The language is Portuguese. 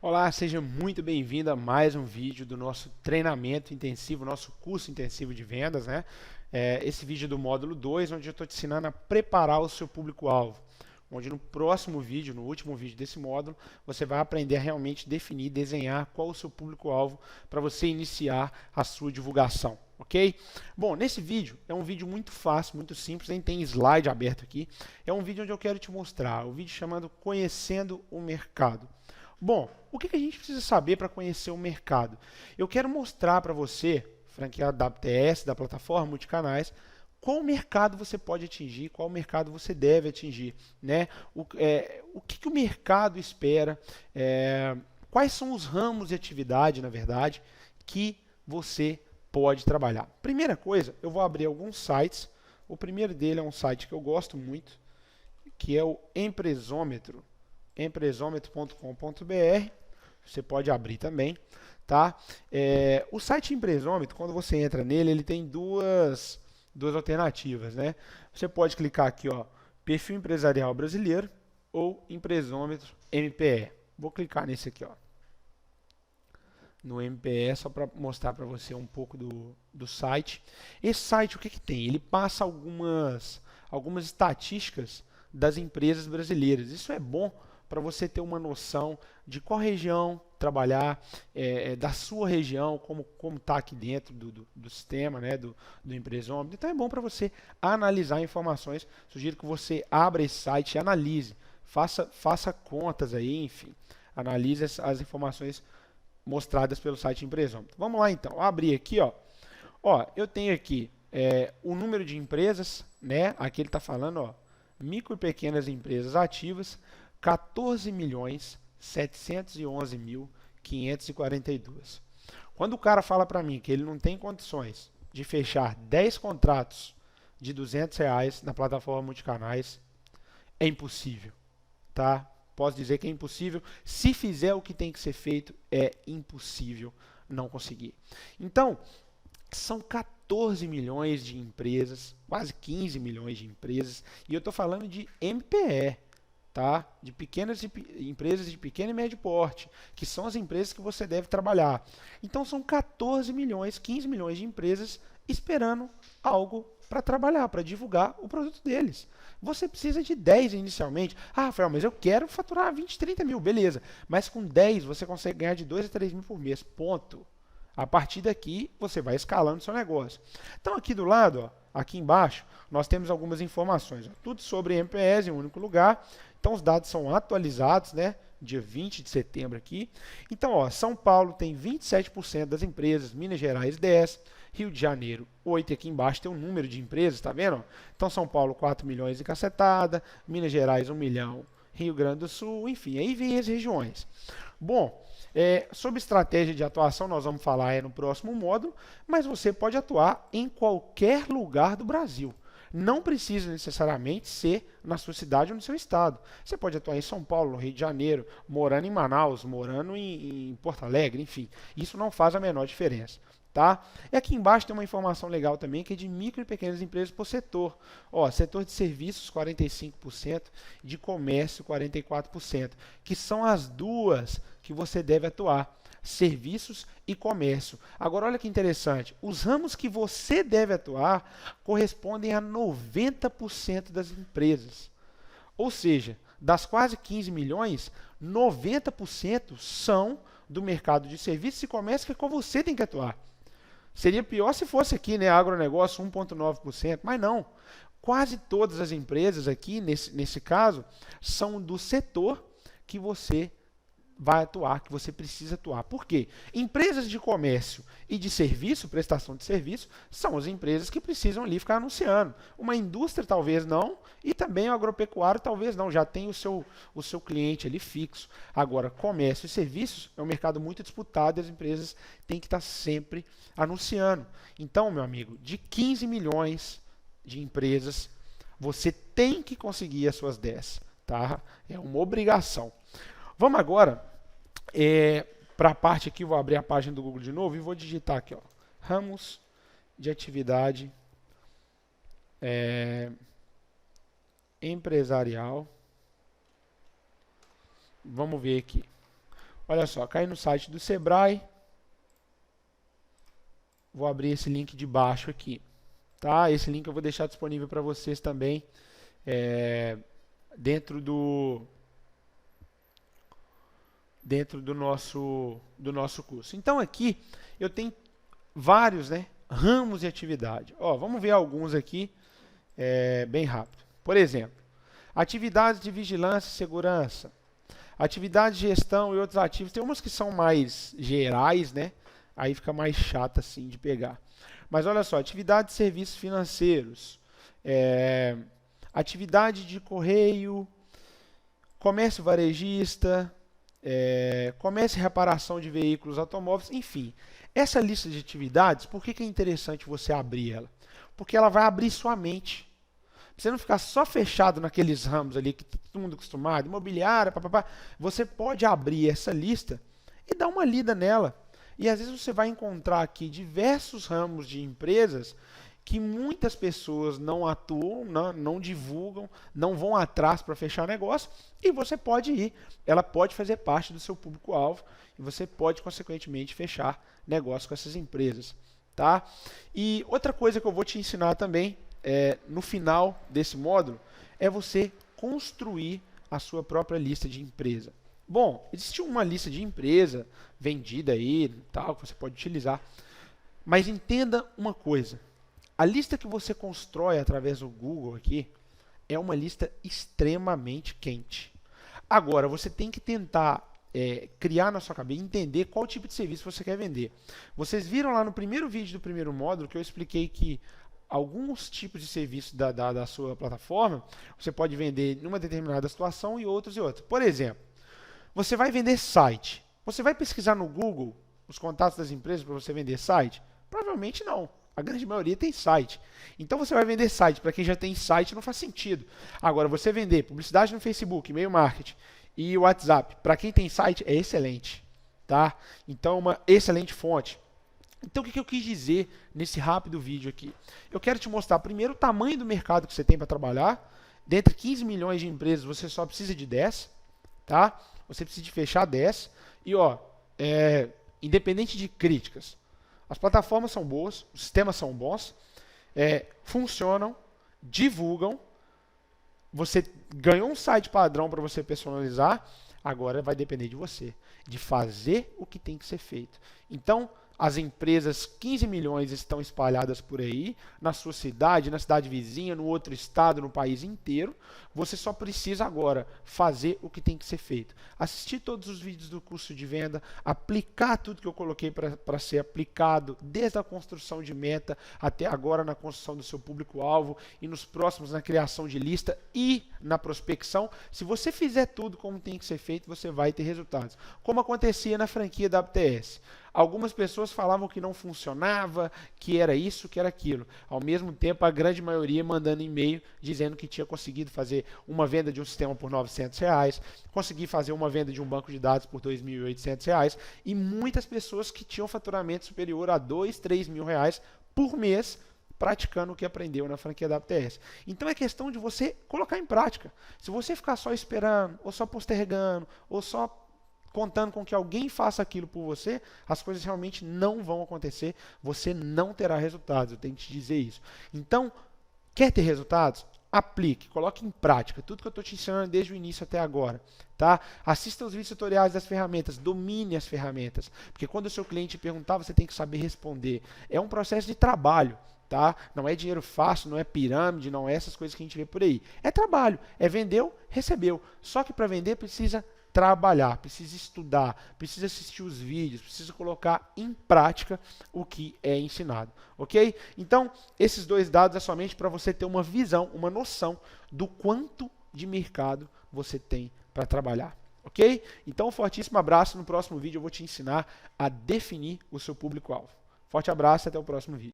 Olá, seja muito bem-vindo a mais um vídeo do nosso treinamento intensivo, nosso curso intensivo de vendas, né? Esse vídeo é do módulo 2, onde eu estou te ensinando a preparar o seu público-alvo. Onde no próximo vídeo, no último vídeo desse módulo, você vai aprender a realmente definir, desenhar qual o seu público-alvo para você iniciar a sua divulgação, ok? Bom, nesse vídeo, é um vídeo muito fácil, muito simples, nem tem slide aberto aqui. É um vídeo onde eu quero te mostrar, o vídeo chamado Conhecendo o Mercado. Bom, o que a gente precisa saber para conhecer o mercado? Eu quero mostrar para você, franqueado da WTS, da plataforma multicanais, qual mercado você pode atingir, qual mercado você deve atingir, né? O que o mercado espera, quais são os ramos de atividade, na verdade, que você pode trabalhar. Primeira coisa, eu vou abrir alguns sites. O primeiro dele é um site que eu gosto muito, que é o Empresômetro. Empresômetro.com.br. Você pode abrir também, tá? O site Empresômetro, quando você entra nele, ele tem duas alternativas, né? Você pode clicar aqui, ó, perfil empresarial brasileiro ou Empresômetro MPE. Vou clicar nesse aqui, ó, no MPE, só para mostrar para você um pouco do site. Esse site, o que tem? Ele passa algumas estatísticas das empresas brasileiras. Isso é bom para você ter uma noção de qual região trabalhar, da sua região, como está aqui dentro do sistema, né, do empresômetro. Então é bom para você analisar informações. Sugiro que você abra esse site e analise. Faça contas aí, enfim. Analise as informações mostradas pelo site Empresômetro. Vamos lá então. Vou abrir aqui, ó. Eu tenho aqui o número de empresas, né? Aqui ele está falando, ó, micro e pequenas empresas ativas, 14.711.542. Quando o cara fala para mim que ele não tem condições de fechar 10 contratos de R$ 200 na plataforma multicanais, é impossível, tá? Posso dizer que é impossível. Se fizer o que tem que ser feito, é impossível não conseguir. Então, são 14 milhões de empresas, quase 15 milhões de empresas, e eu estou falando de MPE, tá? De empresas de pequeno e médio porte, que são as empresas que você deve trabalhar. Então são 14 milhões, 15 milhões de empresas esperando algo para trabalhar, para divulgar o produto deles. Você precisa de 10 inicialmente. Ah, Rafael, mas eu quero faturar 20, 30 mil, beleza. Mas com 10 você consegue ganhar de 2 a 3 mil por mês, ponto. A partir daqui, você vai escalando o seu negócio. Então, aqui do lado, ó, aqui embaixo, nós temos algumas informações. Ó, tudo sobre MPS em um único lugar. Então, os dados são atualizados, né? Dia 20 de setembro aqui. Então, ó, São Paulo tem 27% das empresas, Minas Gerais 10%, Rio de Janeiro 8%, aqui embaixo tem um número de empresas, tá vendo? Então, São Paulo 4 milhões e cacetada, Minas Gerais 1 milhão, Rio Grande do Sul, enfim, aí vem as regiões. Bom, sobre estratégia de atuação, nós vamos falar no próximo módulo, mas você pode atuar em qualquer lugar do Brasil. Não precisa necessariamente ser na sua cidade ou no seu estado. Você pode atuar em São Paulo, no Rio de Janeiro, morando em Manaus, morando em Porto Alegre, enfim. Isso não faz a menor diferença. Tá? E aqui embaixo tem uma informação legal também, que é de micro e pequenas empresas por setor. Setor de serviços 45%, de comércio 44%, que são as duas que você deve atuar, serviços e comércio. Agora olha que interessante, os ramos que você deve atuar correspondem a 90% das empresas. Ou seja, das quase 15 milhões, 90% são do mercado de serviços e comércio, que é com você tem que atuar. Seria pior se fosse aqui, né, agronegócio 1,9%, mas não. Quase todas as empresas aqui, nesse caso, são do setor que você vai atuar, que você precisa atuar. Por quê? Empresas de comércio e de serviço, prestação de serviço, são as empresas que precisam ali ficar anunciando. Uma indústria talvez não, e também o agropecuário talvez não, já tem o seu cliente ali fixo. Agora, comércio e serviços é um mercado muito disputado e as empresas têm que estar sempre anunciando. Então, meu amigo, de 15 milhões de empresas, você tem que conseguir as suas 10, tá? É uma obrigação. Vamos agora para a parte aqui, vou abrir a página do Google de novo e vou digitar aqui, ó, ramos de atividade empresarial. Vamos ver aqui. Olha só, cai no site do Sebrae. Vou abrir esse link de baixo aqui, tá? Esse link eu vou deixar disponível para vocês também dentro do nosso curso. Então aqui eu tenho vários, né, ramos de atividade. Ó, vamos ver alguns aqui bem rápido. Por exemplo, atividades de vigilância e segurança, atividade de gestão e outros ativos. Tem umas que são mais gerais, né? Aí fica mais chato assim de pegar. Mas olha só, atividade de serviços financeiros, atividade de correio, comércio varejista, comércio e reparação de veículos automóveis, enfim. Essa lista de atividades, por que é interessante você abrir ela? Porque ela vai abrir sua mente. Você não ficar só fechado naqueles ramos ali que todo mundo acostumado, imobiliária, papapá. Você pode abrir essa lista e dar uma lida nela. E às vezes você vai encontrar aqui diversos ramos de empresas que muitas pessoas não atuam, não divulgam, não vão atrás para fechar negócio, e você pode ir. Ela pode fazer parte do seu público-alvo e você pode, consequentemente, fechar negócio com essas empresas. Tá? E outra coisa que eu vou te ensinar também, no final desse módulo, é você construir a sua própria lista de empresa. Bom, existe uma lista de empresa vendida aí, tal, que você pode utilizar, mas entenda uma coisa. A lista que você constrói através do Google aqui é uma lista extremamente quente. Agora, você tem que tentar criar na sua cabeça, entender qual tipo de serviço você quer vender. Vocês viram lá no primeiro vídeo do primeiro módulo que eu expliquei que alguns tipos de serviço da sua plataforma você pode vender em uma determinada situação e outros e outros. Por exemplo, você vai vender site. Você vai pesquisar no Google os contatos das empresas para você vender site? Provavelmente não. A grande maioria tem site. Então você vai vender site. Para quem já tem site não faz sentido. Agora, você vender publicidade no Facebook, e-mail marketing e WhatsApp, para quem tem site, é excelente. Tá? Então, uma excelente fonte. Então, o que eu quis dizer nesse rápido vídeo aqui? Eu quero te mostrar primeiro o tamanho do mercado que você tem para trabalhar. Dentre 15 milhões de empresas, você só precisa de 10. Tá? Você precisa de fechar 10. E, ó, independente de críticas, as plataformas são boas, os sistemas são bons, funcionam, divulgam. Você ganhou um site padrão para você personalizar, agora vai depender de você, de fazer o que tem que ser feito. Então, as empresas, 15 milhões, estão espalhadas por aí, na sua cidade, na cidade vizinha, no outro estado, no país inteiro. Você só precisa agora fazer o que tem que ser feito. Assistir todos os vídeos do curso de venda, aplicar tudo que eu coloquei para ser aplicado, desde a construção de meta até agora na construção do seu público-alvo e nos próximos na criação de lista e na prospecção. Se você fizer tudo como tem que ser feito, você vai ter resultados. Como acontecia na franquia da ABTS. Algumas pessoas falavam que não funcionava, que era isso, que era aquilo. Ao mesmo tempo, a grande maioria mandando e-mail dizendo que tinha conseguido fazer uma venda de um sistema por R$900, conseguir fazer uma venda de um banco de dados por R$2.800 e muitas pessoas que tinham faturamento superior a R$2.000, R$3.000 por mês praticando o que aprendeu na franquia da ABTS. Então é questão de você colocar em prática. Se você ficar só esperando, ou só postergando, ou só contando com que alguém faça aquilo por você, as coisas realmente não vão acontecer, você não terá resultados, eu tenho que te dizer isso. Então, quer ter resultados? Aplique, coloque em prática tudo que eu estou te ensinando desde o início até agora. Tá? Assista os vídeos tutoriais das ferramentas, domine as ferramentas, porque quando o seu cliente perguntar, você tem que saber responder. É um processo de trabalho. Tá? Não é dinheiro fácil, não é pirâmide, não é essas coisas que a gente vê por aí. É trabalho, é vendeu, recebeu. Só que para vender precisa trabalhar, precisa estudar, precisa assistir os vídeos, precisa colocar em prática o que é ensinado, ok? Então, esses dois dados é somente para você ter uma visão, uma noção do quanto de mercado você tem para trabalhar, ok? Então, um fortíssimo abraço, no próximo vídeo eu vou te ensinar a definir o seu público-alvo. Forte abraço e até o próximo vídeo.